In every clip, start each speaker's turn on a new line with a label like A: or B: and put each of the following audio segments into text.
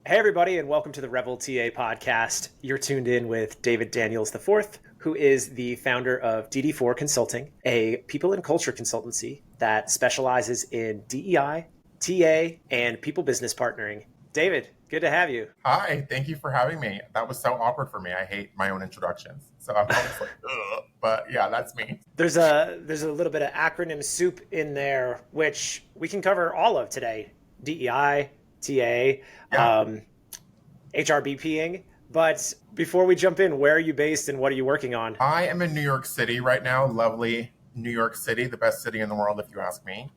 A: Hey, everybody, and welcome to the Revel TA podcast. You're tuned in with David Daniels IV, who is the founder of DD4 Consulting, a people and culture consultancy that specializes in DEI, TA, and people business partnering. David, good to have you.
B: Hi, thank you for having me. That was so awkward for me. I hate my own introductions. So I'm always like, ugh. But yeah, that's me.
A: There's a little bit of acronym soup in there, which we can cover all of today: DEI, TA,
B: Yeah,
A: HRBPing. But before we jump in, where are you based and what are you working on?
B: I am in New York City right now. Lovely New York City, the best city in the world, if you ask me.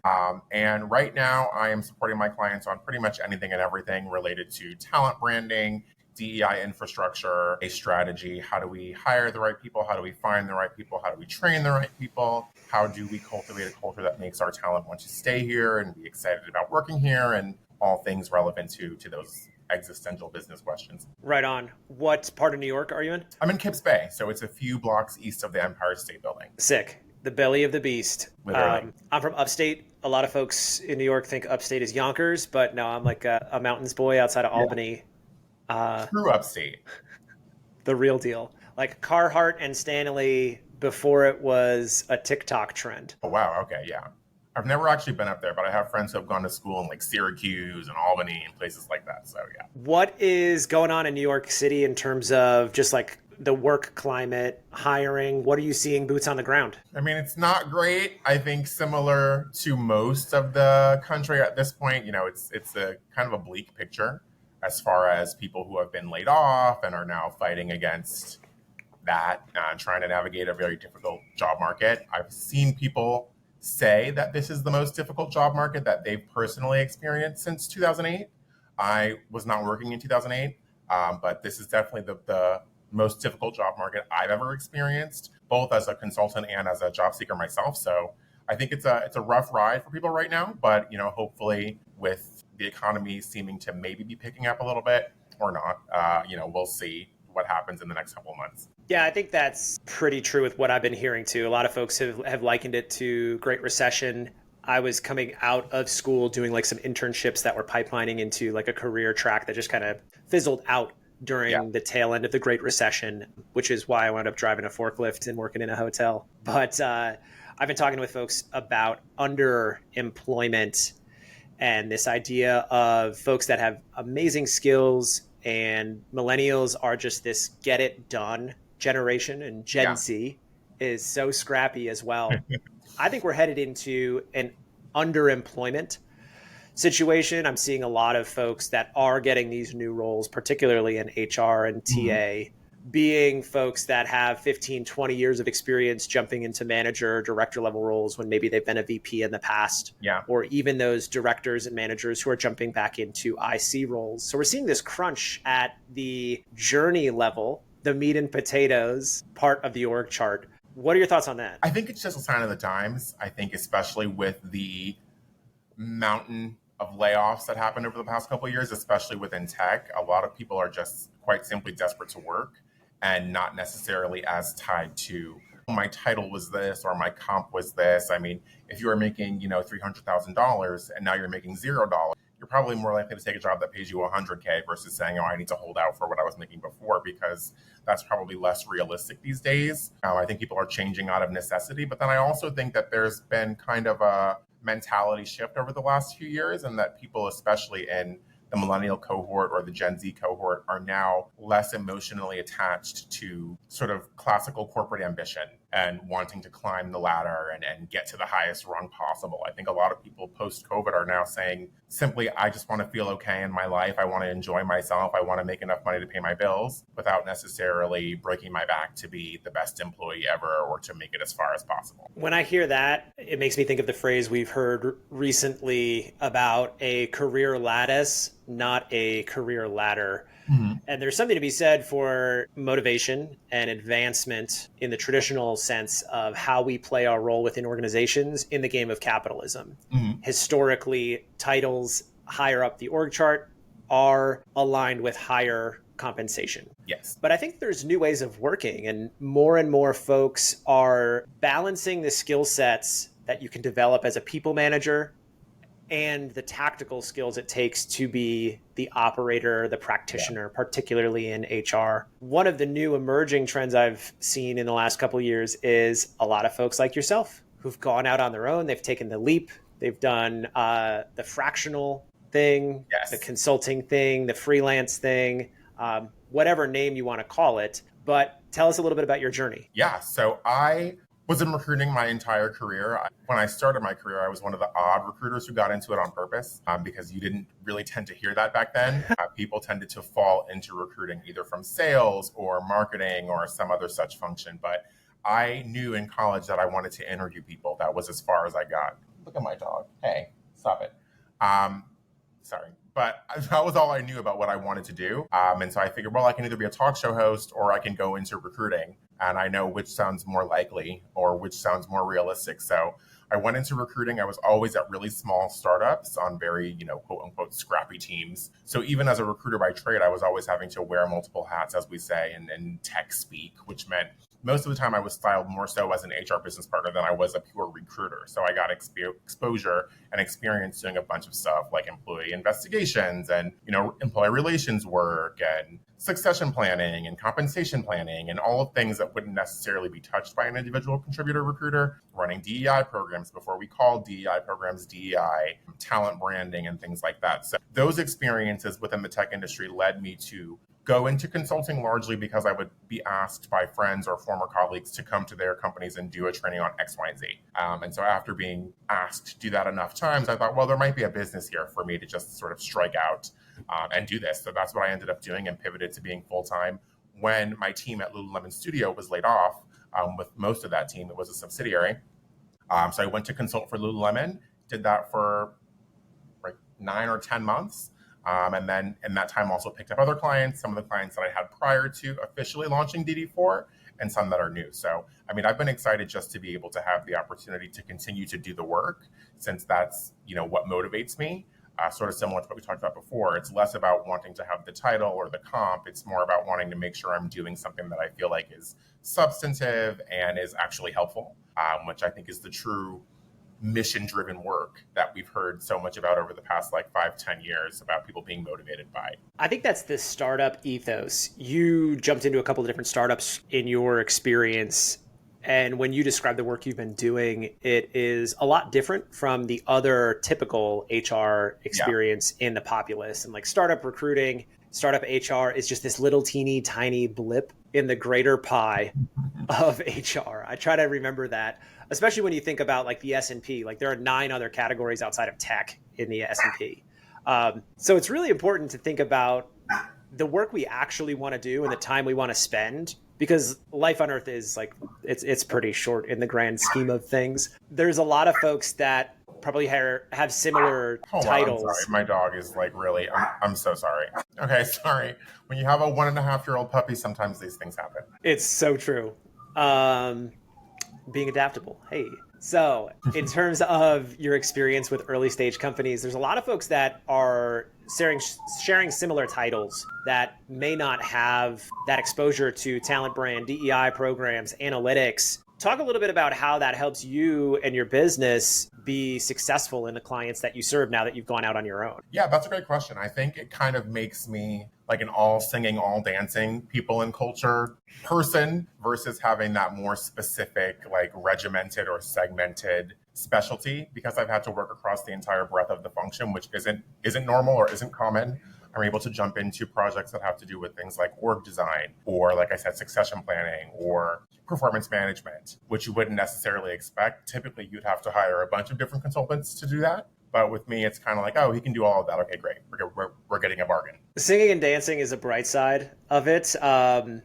B: And right now, I am supporting my clients on pretty much anything and everything related to talent branding, DEI infrastructure, a strategy. How do we hire the right people? How do we find the right people? How do we train the right people? How do we cultivate a culture that makes our talent want to stay here and be excited about working here, and all things relevant to those existential business questions.
A: Right on. What part of New York are you in?
B: I'm in Kips Bay, so it's a few blocks east of the Empire State Building.
A: Sick. The belly of the beast.
B: Literally.
A: I'm from upstate. A lot of folks in New York think upstate is Yonkers, but no, I'm like a mountains boy outside of Albany.
B: True upstate.
A: The real deal. Like Carhartt and Stanley before it was a TikTok trend.
B: Oh, wow. Okay. Yeah. I've never actually been up there, but I have friends who have gone to school in like Syracuse and Albany and places like that. So, yeah.
A: What is going on in New York City in terms of just like the work climate, hiring? What are you seeing boots on the ground?
B: I mean, it's not great. I think similar to most of the country at this point, it's a kind of a bleak picture as far as people who have been laid off and are now fighting against that, trying to navigate a very difficult job market. I've seen people say that this is the most difficult job market that they've personally experienced since 2008. I was not working in 2008, but this is definitely the most difficult job market I've ever experienced, both as a consultant and as a job seeker myself. So I think it's a rough ride for people right now, but hopefully with the economy seeming to maybe be picking up a little bit or not, we'll see what happens in the next couple of months.
A: Yeah, I think that's pretty true with what I've been hearing too. A lot of folks have likened it to Great Recession. I was coming out of school doing like some internships that were pipelining into like a career track that just kind of fizzled out during the tail end of the Great Recession, which is why I wound up driving a forklift and working in a hotel. But I've been talking with folks about underemployment and this idea of folks that have amazing skills, and millennials are just this get it done generation, and Gen Z is so scrappy as well. I think we're headed into an underemployment situation. I'm seeing a lot of folks that are getting these new roles, particularly in HR and TA, being folks that have 15, 20 years of experience jumping into manager, director level roles when maybe they've been a VP in the past, or even those directors and managers who are jumping back into IC roles. So we're seeing this crunch at the journey level, the meat and potatoes part of the org chart. What are your thoughts on that?
B: I think it's just a sign of the times. I think especially with the mountain of layoffs that happened over the past couple of years, especially within tech, a lot of people are just quite simply desperate to work and not necessarily as tied to my title was this or my comp was this. I mean, if you were making, $300,000 and now you're making $0, you're probably more likely to take a job that pays you $100K versus saying, oh, I need to hold out for what I was making before, because that's probably less realistic these days. I think people are changing out of necessity, but then I also think that there's been kind of a mentality shift over the last few years, and that people, especially in the millennial cohort or the Gen Z cohort, are now less emotionally attached to sort of classical corporate ambition and wanting to climb the ladder and get to the highest rung possible. I think a lot of people post-COVID are now saying simply, I just want to feel okay in my life. I want to enjoy myself. I want to make enough money to pay my bills without necessarily breaking my back to be the best employee ever or to make it as far as possible.
A: When I hear that, it makes me think of the phrase we've heard recently about a career lattice, not a career ladder. And there's something to be said for motivation and advancement in the traditional sense of how we play our role within organizations in the game of capitalism. Historically, titles higher up the org chart are aligned with higher compensation.
B: Yes.
A: But I think there's new ways of working, and more folks are balancing the skill sets that you can develop as a people manager and the tactical skills it takes to be the operator, the practitioner, particularly in HR. One of the new emerging trends I've seen in the last couple of years is a lot of folks like yourself who've gone out on their own. They've taken the leap. They've done the fractional thing, the
B: Yes.
A: consulting thing, the freelance thing, whatever name you want to call it. But tell us a little bit about your journey.
B: Yeah. So I was in recruiting my entire career. When I started my career, I was one of the odd recruiters who got into it on purpose because you didn't really tend to hear that back then. People tended to fall into recruiting either from sales or marketing or some other such function. But I knew in college that I wanted to interview people. That was as far as I got. Look at my dog. Hey, stop it. Sorry. But that was all I knew about what I wanted to do. And so I figured, well, I can either be a talk show host or I can go into recruiting. And I know which sounds more likely or which sounds more realistic. So I went into recruiting. I was always at really small startups on very, quote unquote, scrappy teams. So even as a recruiter by trade, I was always having to wear multiple hats, as we say, in tech speak, which meant most of the time I was styled more so as an HR business partner than I was a pure recruiter. So I got exposure and experience doing a bunch of stuff like employee investigations and, employee relations work and succession planning and compensation planning and all of things that wouldn't necessarily be touched by an individual contributor recruiter, running DEI programs before we called DEI programs DEI, talent branding and things like that. So those experiences within the tech industry led me to go into consulting largely because I would be asked by friends or former colleagues to come to their companies and do a training on X, Y, and Z. And so after being asked to do that enough times, I thought, well, there might be a business here for me to just sort of strike out and do this. So that's what I ended up doing and pivoted to being full-time. When my team at Lululemon Studio was laid off, with most of that team, it was a subsidiary. So I went to consult for Lululemon, did that for like 9 or 10 months. And then in that time also picked up other clients, some of the clients that I had prior to officially launching DD4 and some that are new. So, I've been excited just to be able to have the opportunity to continue to do the work since that's, what motivates me. Sort of similar to what we talked about before. It's less about wanting to have the title or the comp. It's more about wanting to make sure I'm doing something that I feel like is substantive and is actually helpful, which I think is the true mission-driven work that we've heard so much about over the past 5-10 years about people being motivated by.
A: I think that's the startup ethos. You jumped into a couple of different startups in your experience. And when you describe the work you've been doing, it is a lot different from the other typical HR experience in the populace. And startup recruiting, startup HR is just this little teeny tiny blip in the greater pie of HR. I try to remember that, especially when you think about the S&P. There are 9 other categories outside of tech in the S&P. So it's really important to think about the work we actually want to do and the time we want to spend, because life on Earth is it's pretty short in the grand scheme of things. There's a lot of folks that probably have similar titles.
B: I'm sorry. My dog is really, I'm so sorry. Okay, sorry. When you have a 1.5-year-old puppy, sometimes these things happen.
A: It's so true. Being adaptable. Hey. So in terms of your experience with early stage companies, there's a lot of folks that are sharing similar titles that may not have that exposure to talent brand, DEI programs, analytics. Talk a little bit about how that helps you and your business be successful in the clients that you serve now that you've gone out on your own.
B: Yeah, that's a great question. I think it kind of makes me an all singing, all dancing people and culture person versus having that more specific, regimented or segmented specialty, because I've had to work across the entire breadth of the function, which isn't normal or isn't common. I'm able to jump into projects that have to do with things like org design or, like I said, succession planning or performance management, which you wouldn't necessarily expect. Typically, you'd have to hire a bunch of different consultants to do that. But with me, it's kind of oh, he can do all of that. Okay, great. We're getting a bargain.
A: Singing and dancing is a bright side of it. So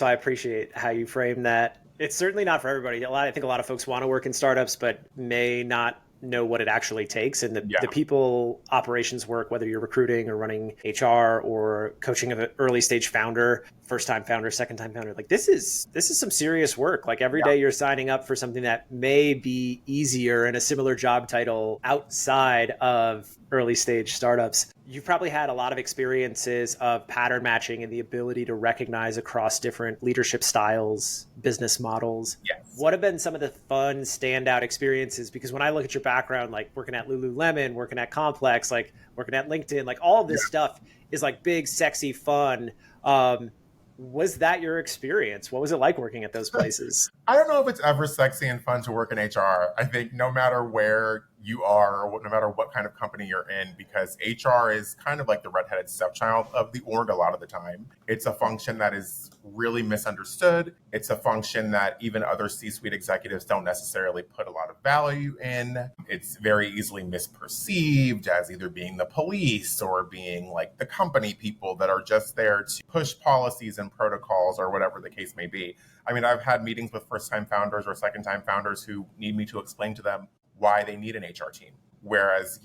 A: I appreciate how you frame that. It's certainly not for everybody. I think a lot of folks want to work in startups, but may not know what it actually takes. And the people operations work, whether you're recruiting or running HR or coaching of an early stage founder, first time founder, second time founder, this is some serious work. Every day you're signing up for something that may be easier in a similar job title outside of early stage startups. You've probably had a lot of experiences of pattern matching and the ability to recognize across different leadership styles, business models.
B: Yes.
A: What have been some of the fun standout experiences? Because when I look at your background, like working at Lululemon, working at Complex, like working at LinkedIn, like all of this stuff is like big, sexy, fun. Um, was that your experience? What was it like working at those places?
B: I don't know if it's ever sexy and fun to work in HR. I think no matter where you are, or no matter what kind of company you're in, because HR is kind of like the redheaded stepchild of the org a lot of the time. It's a function that is really misunderstood. It's a function that even other C-suite executives don't necessarily put a lot of value in. It's very easily misperceived as either being the police or being like the company people that are just there to push policies and protocols or whatever the case may be. I mean, I've had meetings with first-time founders or second-time founders who need me to explain to them why they need an HR team. Whereas,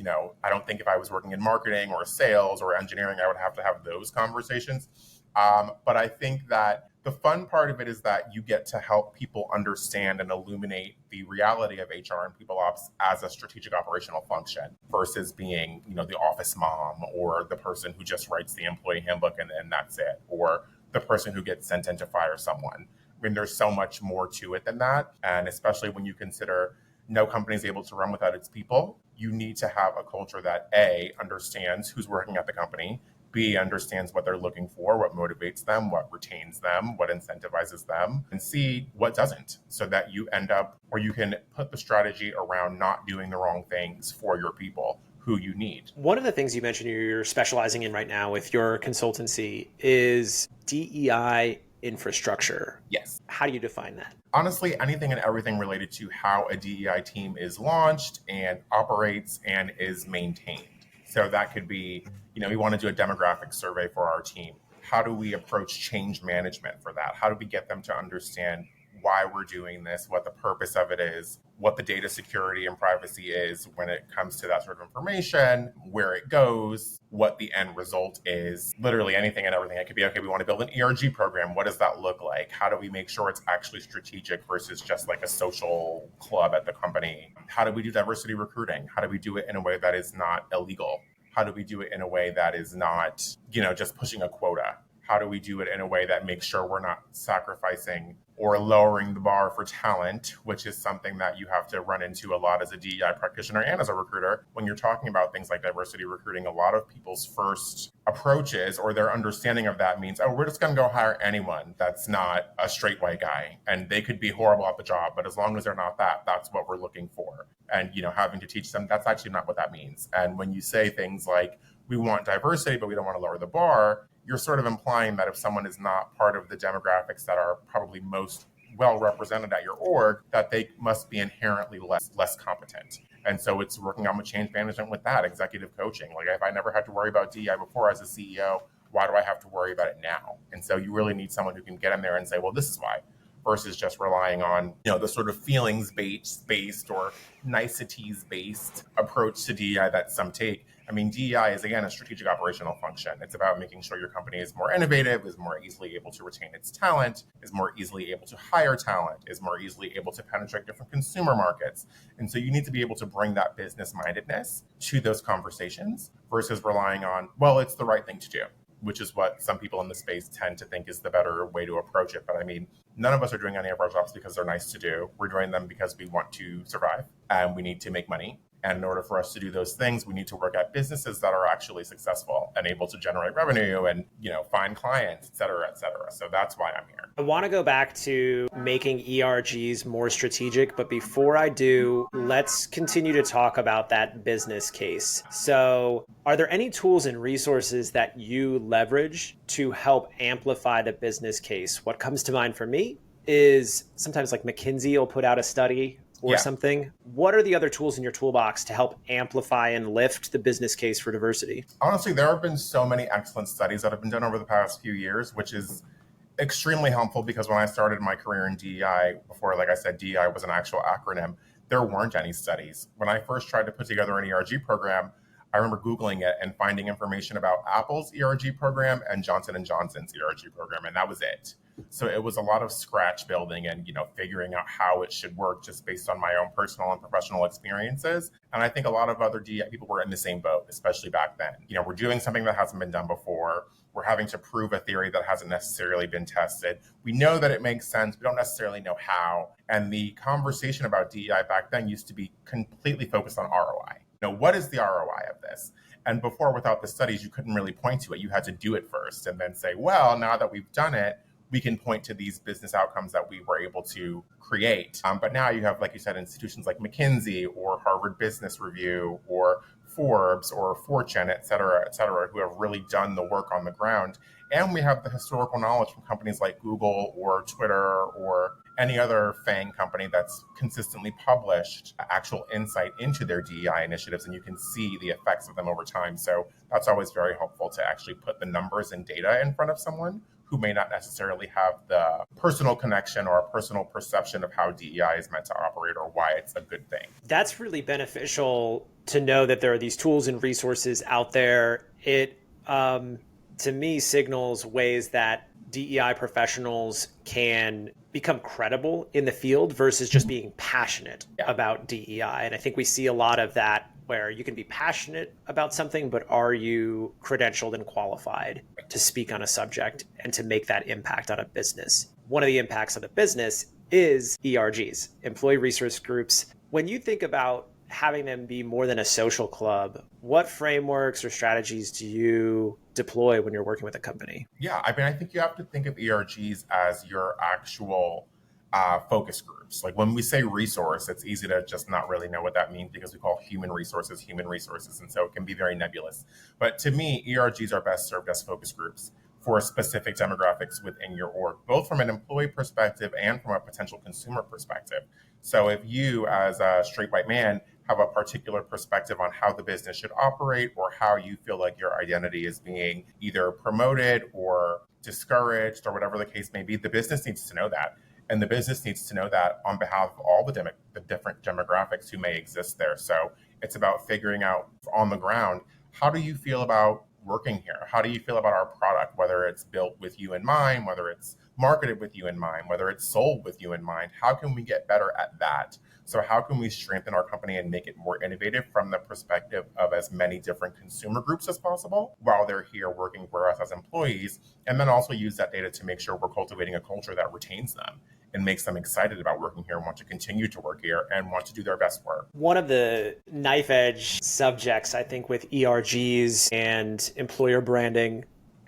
B: I don't think if I was working in marketing or sales or engineering, I would have to have those conversations. But I think that the fun part of it is that you get to help people understand and illuminate the reality of HR and people ops as a strategic operational function versus being, the office mom or the person who just writes the employee handbook and that's it, or the person who gets sent in to fire someone. I mean, there's so much more to it than that. And especially when you consider no company is able to run without its people, you need to have a culture that A, understands who's working at the company, B, understands what they're looking for, what motivates them, what retains them, what incentivizes them, and C, what doesn't, so that you end up, or you can put the strategy around not doing the wrong things for your people who you need.
A: One of the things you mentioned you're specializing in right now with your consultancy is DEI infrastructure.
B: Yes.
A: How do you define that?
B: Honestly, anything and everything related to how a DEI team is launched and operates and is maintained. So that could be, we want to do a demographic survey for our team. How do we approach change management for that? How do we get them to understand why we're doing this, what the purpose of it is, what the data security and privacy is when it comes to that sort of information, where it goes, what the end result is, literally anything and everything. It could be, okay, we want to build an ERG program. What does that look like? How do we make sure it's actually strategic versus just like a social club at the company? How do we do diversity recruiting? How do we do it in a way that is not illegal? How do we do it in a way that is not, just pushing a quota? How do we do it in a way that makes sure we're not sacrificing or lowering the bar for talent, which is something that you have to run into a lot as a DEI practitioner and as a recruiter. When you're talking about things like diversity recruiting, a lot of people's first approaches or their understanding of that means, we're just going to go hire anyone that's not a straight white guy. And they could be horrible at the job, but as long as they're not that, that's what we're looking for. And, having to teach them, that's actually not what that means. And when you say things like, we want diversity, but we don't want to lower the bar, you're sort of implying that if someone is not part of the demographics that are probably most well represented at your org, that they must be inherently less competent. And so it's working on the change management with that, executive coaching. Like if I never had to worry about DEI before as a CEO, why do I have to worry about it now? And so you really need someone who can get in there and say, well, this is why, versus just relying on, the sort of feelings-based or niceties-based approach to DEI that some take. I mean, DEI is, again, a strategic operational function. It's about making sure your company is more innovative, is more easily able to retain its talent, is more easily able to hire talent, is more easily able to penetrate different consumer markets. And so you need to be able to bring that business-mindedness to those conversations versus relying on, well, it's the right thing to do, which is what some people in the space tend to think is the better way to approach it. But I mean, none of us are doing any of our jobs because they're nice to do. We're doing them because we want to survive and we need to make money. And in order for us to do those things, we need to work at businesses that are actually successful and able to generate revenue and, find clients, et cetera, et cetera. So that's why I'm here.
A: I want to go back to making ERGs more strategic, but before I do, let's continue to talk about that business case. So are there any tools and resources that you leverage to help amplify the business case? What comes to mind for me is sometimes like McKinsey will put out a study or something. What are the other tools in your toolbox to help amplify and lift the business case for diversity?
B: Honestly, there have been so many excellent studies that have been done over the past few years, which is extremely helpful because when I started my career in DEI, before, like I said, DEI was an actual acronym, there weren't any studies. When I first tried to put together an ERG program, I remember Googling it and finding information about Apple's ERG program and Johnson & Johnson's ERG program, and that was it. So it was a lot of scratch building and, figuring out how it should work just based on my own personal and professional experiences. And I think a lot of other DEI people were in the same boat, especially back then. We're doing something that hasn't been done before. We're having to prove a theory that hasn't necessarily been tested. We know that it makes sense. We don't necessarily know how. And the conversation about DEI back then used to be completely focused on ROI. What is the ROI of this? And before, without the studies, you couldn't really point to it. You had to do it first and then say, well, now that we've done it, we can point to these business outcomes that we were able to create. But now you have, like you said, institutions like McKinsey or Harvard Business Review or Forbes or Fortune, et cetera, who have really done the work on the ground. And we have the historical knowledge from companies like Google or Twitter or any other FANG company that's consistently published actual insight into their DEI initiatives, and you can see the effects of them over time. So that's always very helpful to actually put the numbers and data in front of someone who may not necessarily have the personal connection or a personal perception of how DEI is meant to operate or why it's a good thing.
A: That's really beneficial to know that there are these tools and resources out there. It, to me, signals ways that DEI professionals can become credible in the field versus just being passionate about DEI. And I think we see a lot of that where you can be passionate about something, but are you credentialed and qualified to speak on a subject and to make that impact on a business? One of the impacts on the business is ERGs, employee resource groups. When you think about having them be more than a social club, what frameworks or strategies do you deploy when you're working with a company?
B: Yeah, I think you have to think of ERGs as your actual focus groups. Like when we say resource, it's easy to just not really know what that means because we call human resources. And so it can be very nebulous. But to me, ERGs are best served as focus groups for specific demographics within your org, both from an employee perspective and from a potential consumer perspective. So if you, as a straight white man, have a particular perspective on how the business should operate or how you feel like your identity is being either promoted or discouraged or whatever the case may be, the business needs to know that. And the business needs to know that on behalf of all the different demographics who may exist there. So it's about figuring out on the ground, how do you feel about working here? How do you feel about our product, whether it's built with you in mind, whether it's marketed with you in mind, whether it's sold with you in mind? How can we get better at that? So how can we strengthen our company and make it more innovative from the perspective of as many different consumer groups as possible while they're here working for us as employees? And then also use that data to make sure we're cultivating a culture that retains them and makes them excited about working here and want to continue to work here and want to do their best work.
A: One of the knife edge subjects, I think, with ERGs and employer branding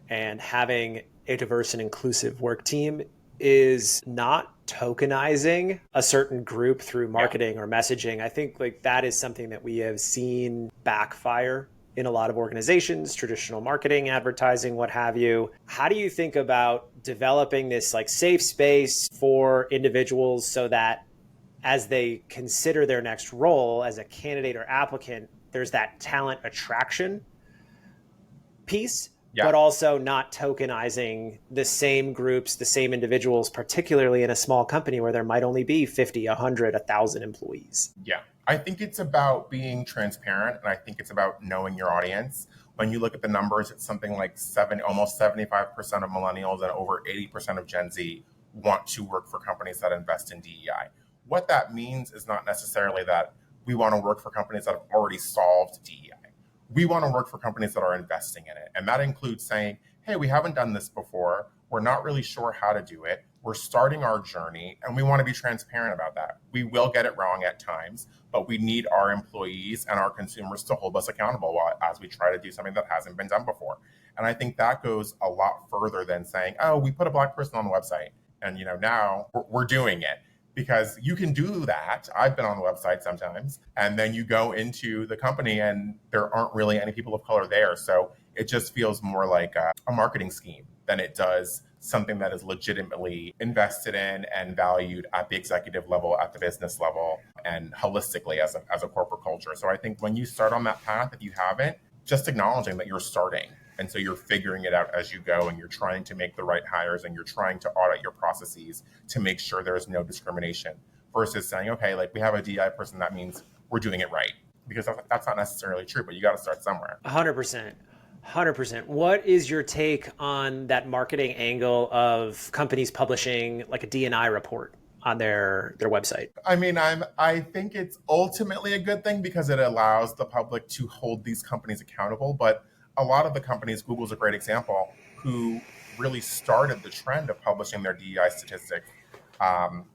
A: and having a diverse and inclusive work team is not tokenizing a certain group through marketing or messaging. I think like that is something that we have seen backfire in a lot of organizations, traditional marketing, advertising, what have you. How do you think about developing this like safe space for individuals so that as they consider their next role as a candidate or applicant, there's that talent attraction piece, but also not tokenizing the same groups, the same individuals, particularly in a small company where there might only be 50, 100, 1,000 employees?
B: Yeah, I think it's about being transparent, and I think it's about knowing your audience. When you look at the numbers, it's something like almost 75% of millennials and over 80% of Gen Z want to work for companies that invest in DEI. What that means is not necessarily that we want to work for companies that have already solved DEI. We want to work for companies that are investing in it. And that includes saying, hey, we haven't done this before. We're not really sure how to do it. We're starting our journey, and we want to be transparent about that. We will get it wrong at times, but we need our employees and our consumers to hold us accountable as we try to do something that hasn't been done before. And I think that goes a lot further than saying, oh, we put a Black person on the website, and now we're doing it. Because you can do that. I've been on the website sometimes, and then you go into the company and there aren't really any people of color there. So it just feels more like a marketing scheme than it does something that is legitimately invested in and valued at the executive level, at the business level, and holistically as a corporate culture. So I think when you start on that path, if you haven't, just acknowledging that you're starting. And so you're figuring it out as you go, and you're trying to make the right hires, and you're trying to audit your processes to make sure there is no discrimination versus saying, okay, like we have a DI person, that means we're doing it right. Because that's not necessarily true, but you got to start somewhere.
A: 100%. 100%. What is your take on that marketing angle of companies publishing like a D&I report on their website?
B: I mean, I think it's ultimately a good thing because it allows the public to hold these companies accountable, but a lot of the companies, Google's a great example, who really started the trend of publishing their DEI statistics, um,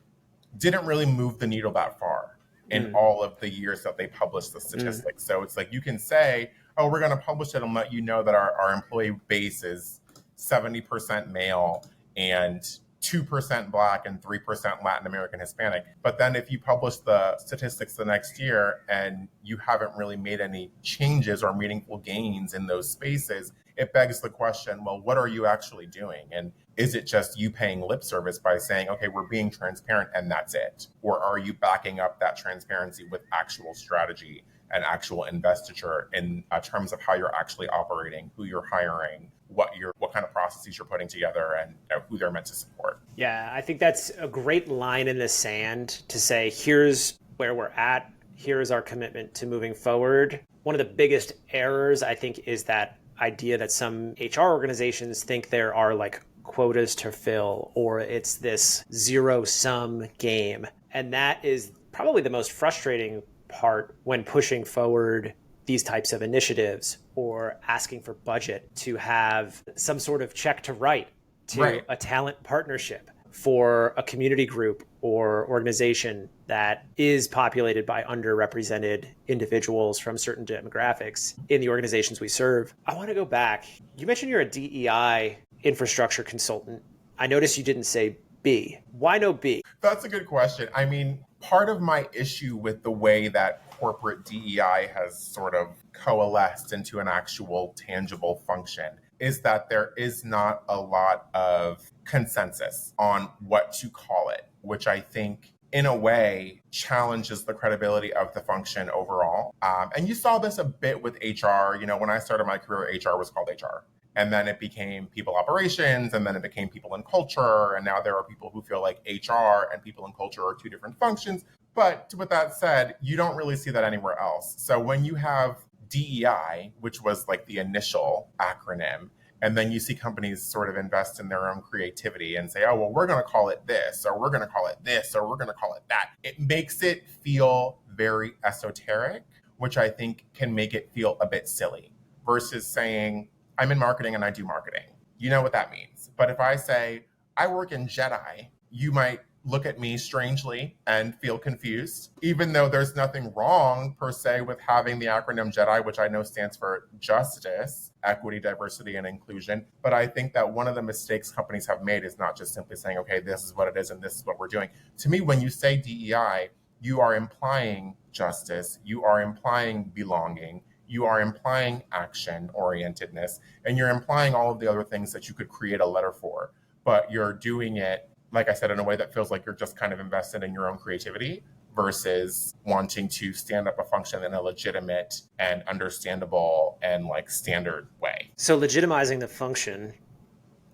B: didn't really move the needle that far in all of the years that they published the statistics. So it's like you can say, oh, we're going to publish it and let you know that our employee base is 70% male and 2% Black and 3% Latin American Hispanic. But then if you publish the statistics the next year and you haven't really made any changes or meaningful gains in those spaces, it begs the question, well, what are you actually doing? And is it just you paying lip service by saying, okay, we're being transparent and that's it? Or are you backing up that transparency with actual strategy and actual investiture in terms of how you're actually operating, who you're hiring, what kind of processes you're putting together, and who they're meant to support?
A: Yeah, I think that's a great line in the sand to say, here's where we're at. Here's our commitment to moving forward. One of the biggest errors, I think, is that idea that some HR organizations think there are like quotas to fill, or it's this zero-sum game. And that is probably the most frustrating part when pushing forward these types of initiatives or asking for budget, to have some sort of check to write to a talent partnership for a community group or organization that is populated by underrepresented individuals from certain demographics in the organizations we serve. I want to go back. You mentioned you're a DEI infrastructure consultant. I noticed you didn't say B. Why no B?
B: That's a good question. I mean, part of my issue with the way that corporate DEI has sort of coalesced into an actual tangible function is that there is not a lot of consensus on what to call it, which I think in a way challenges the credibility of the function overall. And you saw this a bit with HR. You know, when I started my career, HR was called HR. And then it became people operations, and then it became people and culture. And now there are people who feel like HR and people and culture are two different functions. But with that said, you don't really see that anywhere else. So when you have DEI, which was like the initial acronym, and then you see companies sort of invest in their own creativity and say, oh, well, we're going to call it this, or we're going to call it this, or we're going to call it that. It makes it feel very esoteric, which I think can make it feel a bit silly, versus saying, I'm in marketing and I do marketing. You know what that means. But if I say, I work in Jedi, you might look at me strangely and feel confused, even though there's nothing wrong per se with having the acronym JEDI, which I know stands for justice, equity, diversity, and inclusion. But I think that one of the mistakes companies have made is not just simply saying, okay, this is what it is and this is what we're doing. To me, when you say DEI, you are implying justice, you are implying belonging, you are implying action orientedness, and you're implying all of the other things that you could create a letter for. But you're doing it, like I said, in a way that feels like you're just kind of invested in your own creativity versus wanting to stand up a function in a legitimate and understandable and like standard way.
A: So legitimizing the function,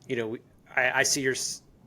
A: you know, I see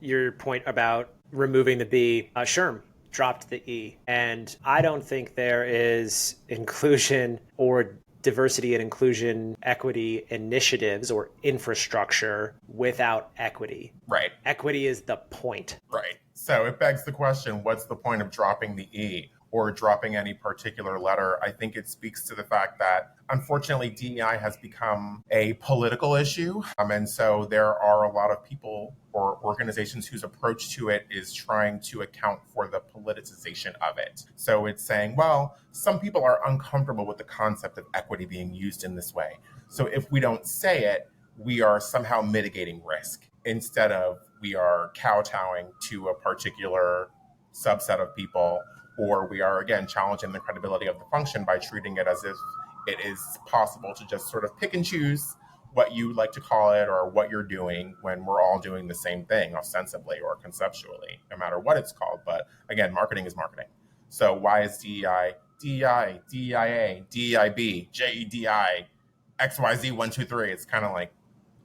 A: your point about removing the B. Sherm dropped the E. And I don't think there is inclusion or diversity and inclusion equity initiatives or infrastructure without equity.
B: Right.
A: Equity is the point.
B: Right. So it begs the question, what's the point of dropping the E or dropping any particular letter? I think it speaks to the fact that, unfortunately, DEI has become a political issue. And so there are a lot of people or organizations whose approach to it is trying to account for the politicization of it. So it's saying, well, some people are uncomfortable with the concept of equity being used in this way. So if we don't say it, we are somehow mitigating risk instead of we are kowtowing to a particular subset of people, or we are, again, challenging the credibility of the function by treating it as if it is possible to just sort of pick and choose what you like to call it or what you're doing when we're all doing the same thing ostensibly or conceptually, no matter what it's called. But again, marketing is marketing. So why is DEI, DEI, DEIA, DEIB, JEDI, XYZ 1, 2, 3? It's kind of like,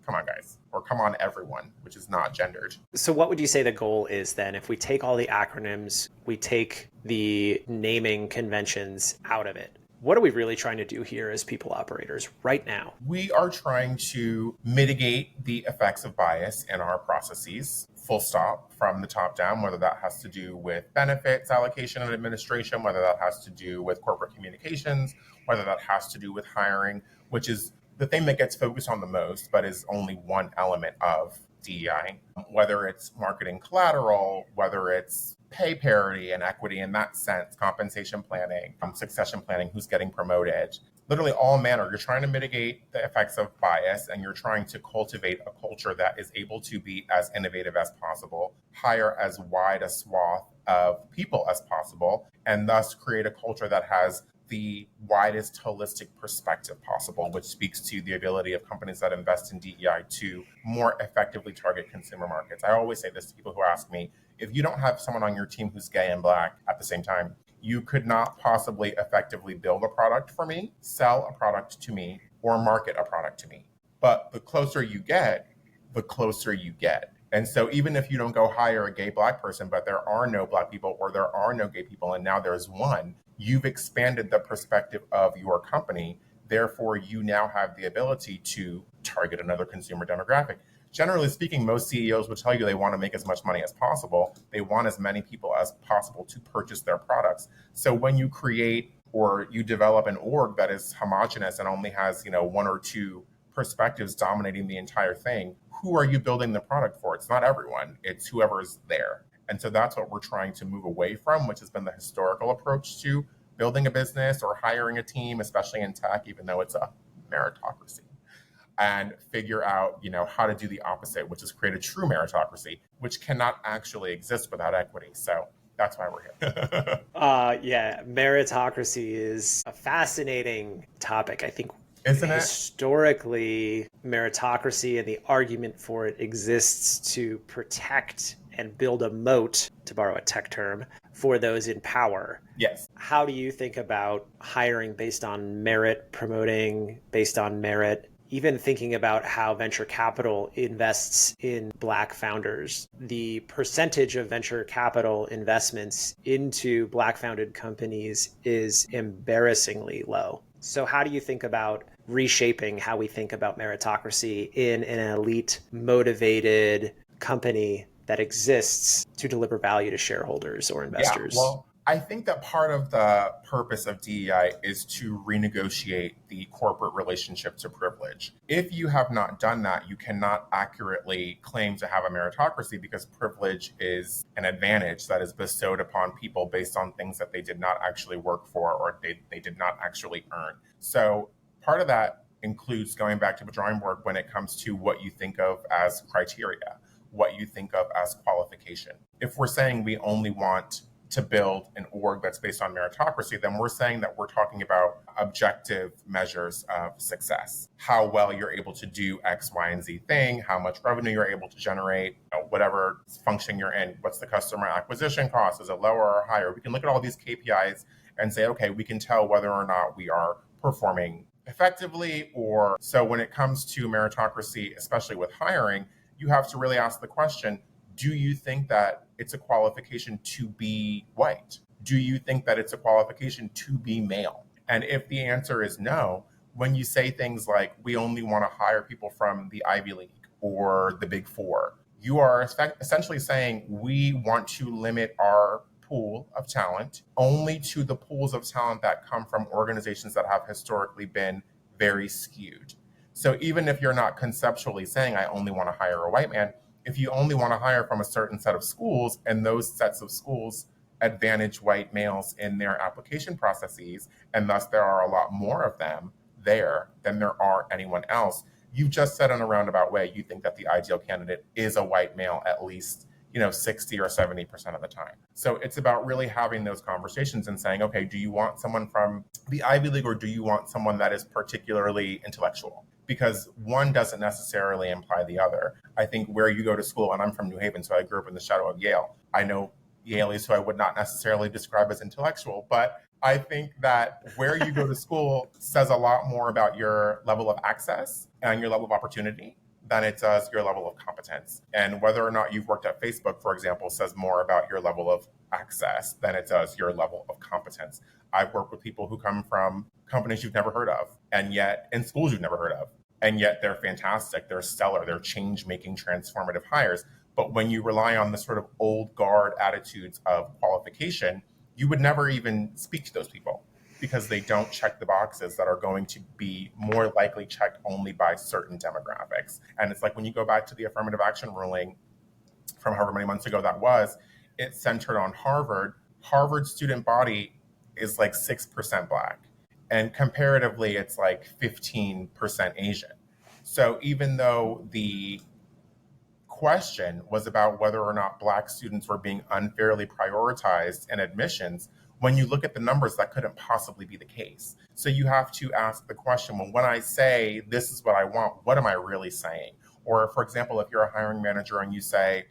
B: come on, guys, or come on, everyone, which is not gendered.
A: So what would you say the goal is then? If we take all the acronyms, we take the naming conventions out of it, what are we really trying to do here as people operators right now?
B: We are trying to mitigate the effects of bias in our processes, full stop, from the top down, whether that has to do with benefits, allocation, and administration, whether that has to do with corporate communications, whether that has to do with hiring, which is the thing that gets focused on the most, but is only one element of DEI, whether it's marketing collateral, whether it's pay parity and equity in that sense, compensation planning, succession planning, who's getting promoted, literally all manner. You're trying to mitigate the effects of bias and you're trying to cultivate a culture that is able to be as innovative as possible, hire as wide a swath of people as possible, and thus create a culture that has the widest holistic perspective possible, which speaks to the ability of companies that invest in DEI to more effectively target consumer markets. I always say this to people who ask me, if you don't have someone on your team who's gay and Black at the same time, you could not possibly effectively build a product for me, sell a product to me, or market a product to me. But the closer you get, the closer you get. And so even if you don't go hire a gay Black person, but there are no Black people or there are no gay people, and now there's one, you've expanded the perspective of your company. Therefore, you now have the ability to target another consumer demographic. Generally speaking, most CEOs will tell you they want to make as much money as possible. They want as many people as possible to purchase their products. So when you create or you develop an org that is homogenous and only has, one or two perspectives dominating the entire thing, who are you building the product for? It's not everyone. It's whoever's there. And so that's what we're trying to move away from, which has been the historical approach to building a business or hiring a team, especially in tech, even though it's a meritocracy, and figure out, how to do the opposite, which is create a true meritocracy, which cannot actually exist without equity. So that's why we're here.
A: Yeah, meritocracy is a fascinating topic. I think
B: Isn't it?
A: Historically, meritocracy and the argument for it exists to protect and build a moat, to borrow a tech term, for those in power.
B: Yes.
A: How do you think about hiring based on merit, promoting based on merit, even thinking about how venture capital invests in Black founders? The percentage of venture capital investments into Black founded companies is embarrassingly low. So how do you think about reshaping how we think about meritocracy in an elite, motivated company that exists to deliver value to shareholders or investors?
B: Yeah, well, I think that part of the purpose of DEI is to renegotiate the corporate relationship to privilege. If you have not done that, you cannot accurately claim to have a meritocracy because privilege is an advantage that is bestowed upon people based on things that they did not actually work for or they did not actually earn. So part of that includes going back to the drawing board when it comes to what you think of as criteria, what you think of as qualification. If we're saying we only want to build an org that's based on meritocracy, then we're saying that we're talking about objective measures of success. How well you're able to do X, Y, and Z thing, how much revenue you're able to generate, whatever function you're in, what's the customer acquisition cost, is it lower or higher? We can look at all these KPIs and say, okay, we can tell whether or not we are performing effectively. Or so when it comes to meritocracy, especially with hiring, you have to really ask the question, do you think that it's a qualification to be white? Do you think that it's a qualification to be male? And if the answer is no, when you say things like, we only want to hire people from the Ivy League or the Big Four, you are essentially saying we want to limit our pool of talent only to the pools of talent that come from organizations that have historically been very skewed. So even if you're not conceptually saying, I only want to hire a white man, if you only want to hire from a certain set of schools and those sets of schools advantage white males in their application processes, and thus there are a lot more of them there than there are anyone else, you just said in a roundabout way, you think that the ideal candidate is a white male at least 60 or 70% of the time. So it's about really having those conversations and saying, okay, do you want someone from the Ivy League or do you want someone that is particularly intellectual? Because one doesn't necessarily imply the other. I think where you go to school, and I'm from New Haven, so I grew up in the shadow of Yale. I know Yaleys who I would not necessarily describe as intellectual, but I think that where you go to school says a lot more about your level of access and your level of opportunity than it does your level of competence. And whether or not you've worked at Facebook, for example, says more about your level of access than it does your level of competence. I've worked with people who come from companies you've never heard of, and yet in schools you've never heard of, and yet they're fantastic, they're stellar, they're change-making, transformative hires. But when you rely on the sort of old guard attitudes of qualification, you would never even speak to those people. because they don't check the boxes that are going to be more likely checked only by certain demographics. And it's like when you go back to the affirmative action ruling from however many months ago that was, it's centered on Harvard. Harvard's student body is like 6% Black. And comparatively, it's like 15% Asian. So even though the question was about whether or not Black students were being unfairly prioritized in admissions, when you look at the numbers, that couldn't possibly be the case. So you have to ask the question, well, when I say this is what I want, what am I really saying? Or for example, if you're a hiring manager and you say,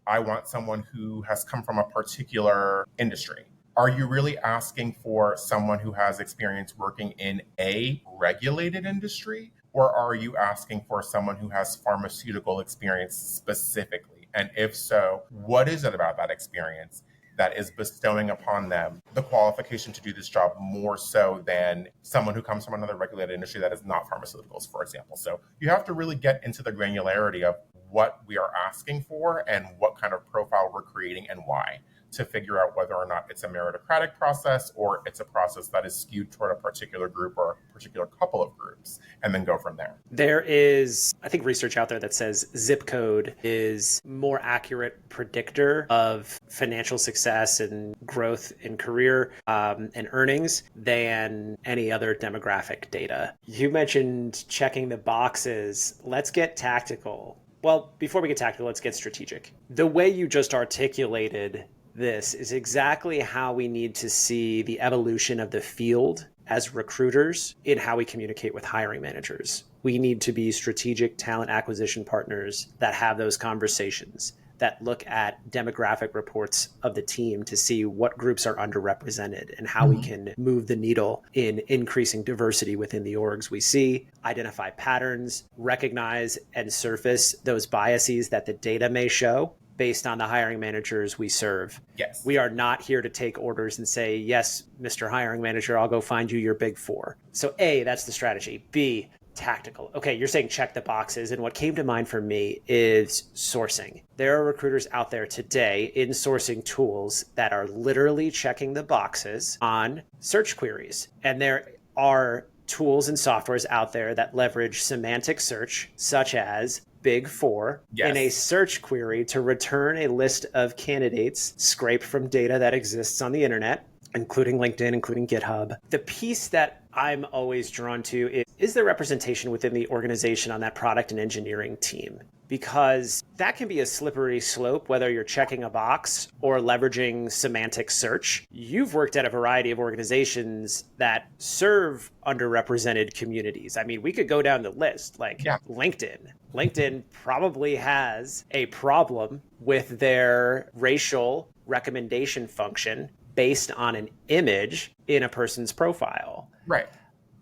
B: I want someone who has come from a particular industry, are you really asking for someone who has experience working in a regulated industry? Or are you asking for someone who has pharmaceutical experience specifically? And if so, what is it about that experience that is bestowing upon them the qualification to do this job more so than someone who comes from another regulated industry that is not pharmaceuticals, for example? So you have to really get into the granularity of what we are asking for and what kind of profile we're creating and why, to figure out whether or not it's a meritocratic process or it's a process that is skewed toward a particular group or a particular couple of groups, and then go from there.
A: There is, I think, research out there that says zip code is more accurate predictor of financial success and growth in career and earnings than any other demographic data. You mentioned checking the boxes. Let's get tactical. Well, before we get tactical, let's get strategic. The way you just articulated this is exactly how we need to see the evolution of the field as recruiters in how we communicate with hiring managers. We need to be strategic talent acquisition partners that have those conversations, that look at demographic reports of the team to see what groups are underrepresented and how we can move the needle in increasing diversity within the orgs we see, identify patterns, recognize and surface those biases that the data may show based on the hiring managers we serve.
B: Yes.
A: We are not here to take orders and say, yes, Mr. Hiring Manager, I'll go find you your big four. So A, that's the strategy. B, tactical. Okay, you're saying check the boxes. And what came to mind for me is sourcing. There are recruiters out there today in sourcing tools that are literally checking the boxes on search queries. And there are tools and softwares out there that leverage semantic search, such as Big Four, in a search query to return a list of candidates scraped from data that exists on the internet, including LinkedIn, including GitHub. The piece that I'm always drawn to is there representation within the organization on that product and engineering team? Because that can be a slippery slope, whether you're checking a box or leveraging semantic search. You've worked at a variety of organizations that serve underrepresented communities. I mean, we could go down the list, like LinkedIn. LinkedIn probably has a problem with their racial recommendation function based on an image in a person's profile.
B: Right.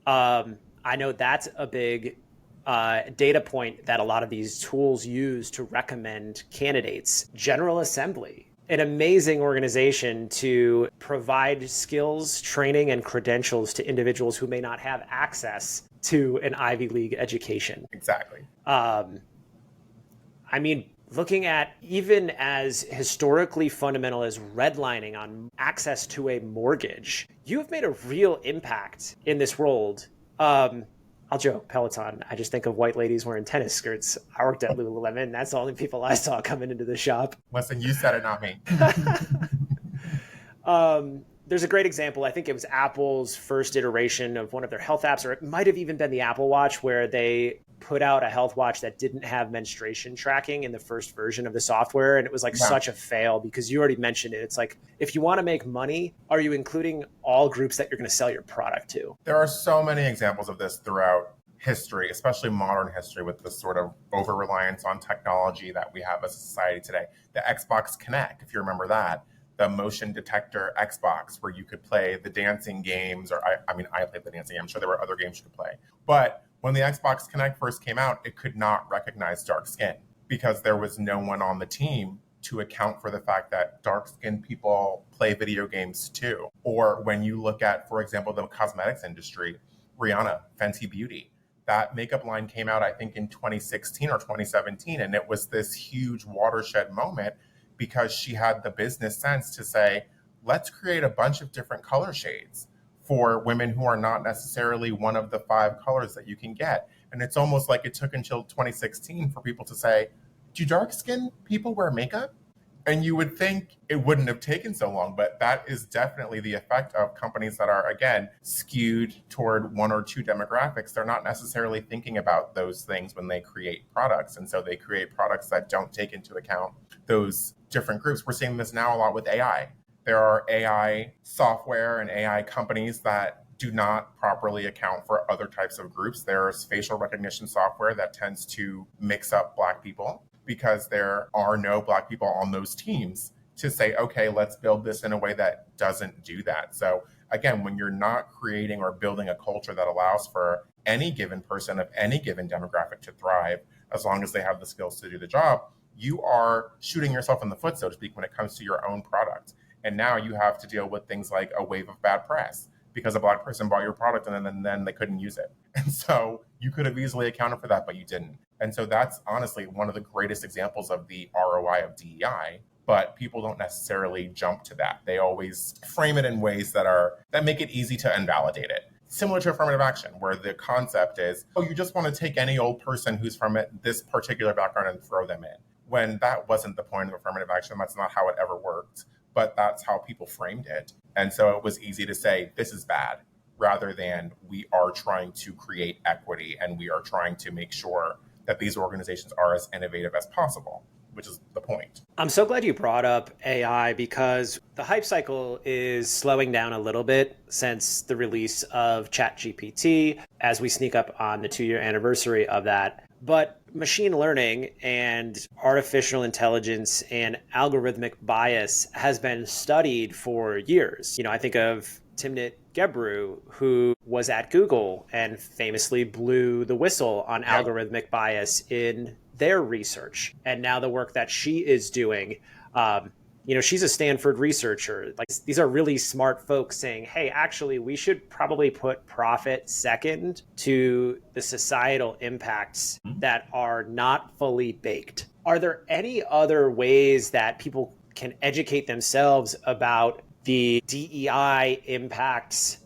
A: I know that's a big data point that a lot of these tools use to recommend candidates. General Assembly, an amazing organization to provide skills, training, and credentials to individuals who may not have access to an Ivy League education.
B: Exactly.
A: I mean, looking at even as historically fundamental as redlining on access to a mortgage, you have made a real impact in this world. I'll joke, Peloton. I just think of white ladies wearing tennis skirts. I worked at Lululemon. That's the only people I saw coming into the shop.
B: Listen, you said it, not me.
A: There's a great example. I think it was Apple's first iteration of one of their health apps, or it might have even been the Apple Watch, where they put out a health watch that didn't have menstruation tracking in the first version of the software. And it was like such a fail because you already mentioned it. It's like, if you want to make money, are you including all groups that you're going to sell your product to?
B: There are so many examples of this throughout history, especially modern history, with this sort of over-reliance on technology that we have as a society today. The Xbox Kinect, if you remember that, the motion detector Xbox, where you could play the dancing games, or I played the dancing game. I'm sure there were other games you could play. But when the Xbox Kinect first came out, it could not recognize dark skin because there was no one on the team to account for the fact that dark-skinned people play video games too. Or when you look at, for example, the cosmetics industry, Rihanna, Fenty Beauty, that makeup line came out, I think, in 2016 or 2017, and it was this huge watershed moment because she had the business sense to say, let's create a bunch of different color shades for women who are not necessarily one of the 5 colors that you can get. And it's almost like it took until 2016 for people to say, do dark skinned people wear makeup? And you would think it wouldn't have taken so long, but that is definitely the effect of companies that are, again, skewed toward one or two demographics. They're not necessarily thinking about those things when they create products. And so they create products that don't take into account those different groups. We're seeing this now a lot with AI. There are AI software and AI companies that do not properly account for other types of groups. There's facial recognition software that tends to mix up Black people, because there are no Black people on those teams to say, okay, let's build this in a way that doesn't do that. So again, when you're not creating or building a culture that allows for any given person of any given demographic to thrive, as long as they have the skills to do the job, you are shooting yourself in the foot, so to speak, when it comes to your own product. And now you have to deal with things like a wave of bad press because a Black person bought your product and then they couldn't use it. And so you could have easily accounted for that, but you didn't. And so that's honestly one of the greatest examples of the ROI of DEI, but people don't necessarily jump to that. They always frame it in ways that make it easy to invalidate it. Similar to affirmative action, where the concept is, oh, you just want to take any old person who's from this particular background and throw them in. When that wasn't the point of affirmative action, that's not how it ever worked, but that's how people framed it. And so it was easy to say, this is bad, rather than we are trying to create equity and we are trying to make sure that these organizations are as innovative as possible, which is the point.
A: I'm so glad you brought up AI, because the hype cycle is slowing down a little bit since the release of ChatGPT, as we sneak up on the 2-year anniversary of that. But machine learning and artificial intelligence and algorithmic bias has been studied for years. I think of Timnit Gebru, who was at Google and famously blew the whistle on algorithmic bias in their research. And now the work that she is doing, she's a Stanford researcher. Like, these are really smart folks saying, hey, actually, we should probably put profit second to the societal impacts that are not fully baked. Are there any other ways that people can educate themselves about the DEI impacts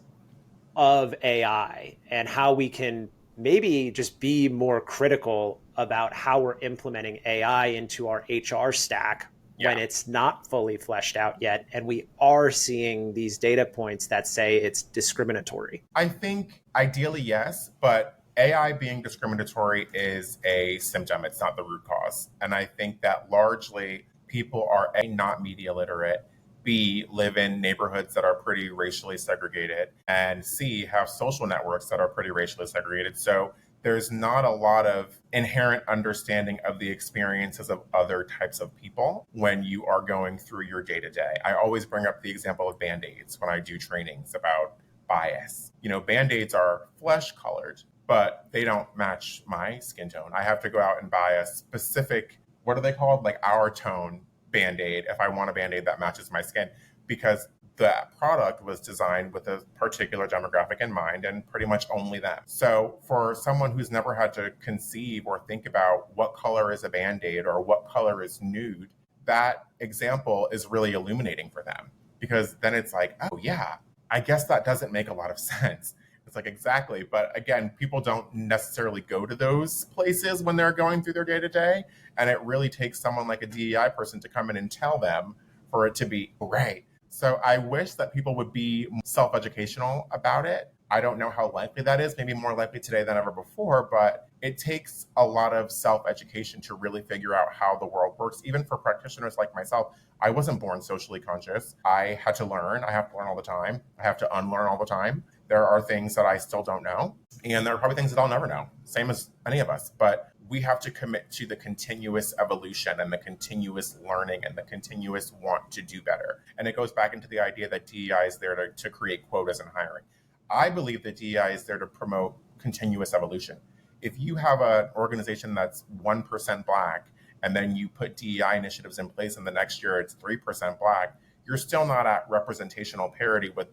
A: of AI and how we can maybe just be more critical about how we're implementing AI into our HR stack when it's not fully fleshed out yet, and we are seeing these data points that say it's discriminatory?
B: I think ideally, yes, but AI being discriminatory is a symptom. It's not the root cause. And I think that largely people are A, not media literate, B, live in neighborhoods that are pretty racially segregated, and C, have social networks that are pretty racially segregated. So there's not a lot of inherent understanding of the experiences of other types of people when you are going through your day-to-day. I always bring up the example of Band-Aids when I do trainings about bias. Band-Aids are flesh colored, but they don't match my skin tone. I have to go out and buy a specific, what are they called? Like our tone Band-Aid if I want a Band-Aid that matches my skin, because that product was designed with a particular demographic in mind and pretty much only that. So for someone who's never had to conceive or think about what color is a Band-Aid or what color is nude, that example is really illuminating for them, because then it's like, oh yeah, I guess that doesn't make a lot of sense. It's like, exactly. But again, people don't necessarily go to those places when they're going through their day-to-day. And it really takes someone like a DEI person to come in and tell them for it to be right. So I wish that people would be self-educational about it. I don't know how likely that is, maybe more likely today than ever before, but it takes a lot of self-education to really figure out how the world works. Even for practitioners like myself, I wasn't born socially conscious. I had to learn. I have to learn all the time. I have to unlearn all the time. There are things that I still don't know, and there are probably things that I'll never know, same as any of us. But we have to commit to the continuous evolution and the continuous learning and the continuous want to do better. And it goes back into the idea that DEI is there to create quotas in hiring. I believe that DEI is there to promote continuous evolution. If you have an organization that's 1% Black and then you put DEI initiatives in place and the next year it's 3% Black, you're still not at representational parity with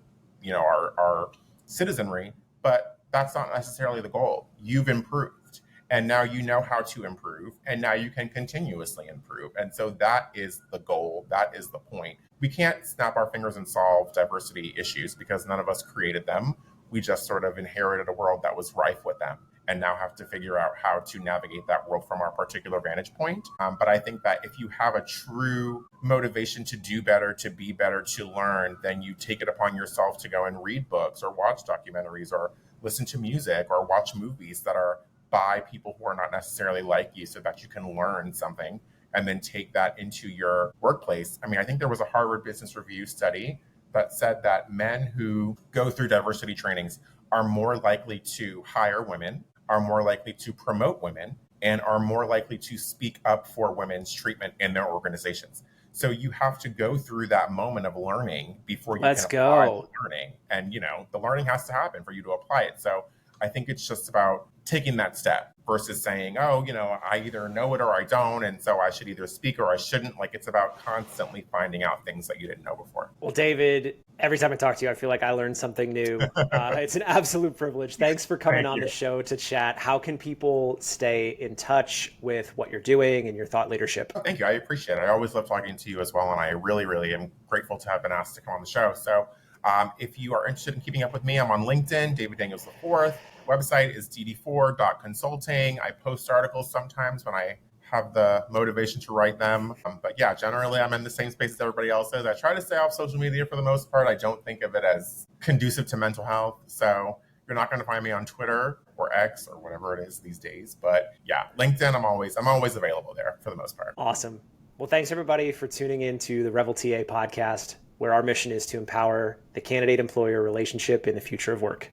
B: our citizenry, but that's not necessarily the goal. You've improved, and now you know how to improve, and now you can continuously improve. And so that is the goal. That is the point. we can't snap our fingers and solve diversity issues because none of us created them. We just sort of inherited a world that was rife with them and now have to figure out how to navigate that world from our particular vantage point. But I think that if you have a true motivation to do better, to be better, to learn, then you take it upon yourself to go and read books or watch documentaries or listen to music or watch movies that are by people who are not necessarily like you so that you can learn something and then take that into your workplace. I mean, I think there was a Harvard Business Review study that said that men who go through diversity trainings are more likely to hire women, are more likely to promote women, and are more likely to speak up for women's treatment in their organizations. So you have to go through that moment of learning before you
A: Let's
B: can apply
A: go.
B: the learning. And, the learning has to happen for you to apply it. So I think it's just about taking that step versus saying, oh, I either know it or I don't. And so I should either speak or I shouldn't. Like, it's about constantly finding out things that you didn't know before.
A: Well, David, every time I talk to you, I feel like I learned something new. It's an absolute privilege. Thanks for coming on the show to chat. How can people stay in touch with what you're doing and your thought leadership?
B: Thank you. I appreciate it. I always love talking to you as well. And I really, really am grateful to have been asked to come on the show. So if you are interested in keeping up with me, I'm on LinkedIn, David Daniels IV. Website is dd4.consulting. I post articles sometimes when I have the motivation to write them. But yeah, generally I'm in the same space as everybody else is. I try to stay off social media for the most part. I don't think of it as conducive to mental health. So you're not going to find me on Twitter or X or whatever it is these days. But yeah, LinkedIn, I'm always available there for the most part.
A: Awesome. Well, thanks everybody for tuning in to the Revel TA podcast, where our mission is to empower the candidate-employer relationship in the future of work.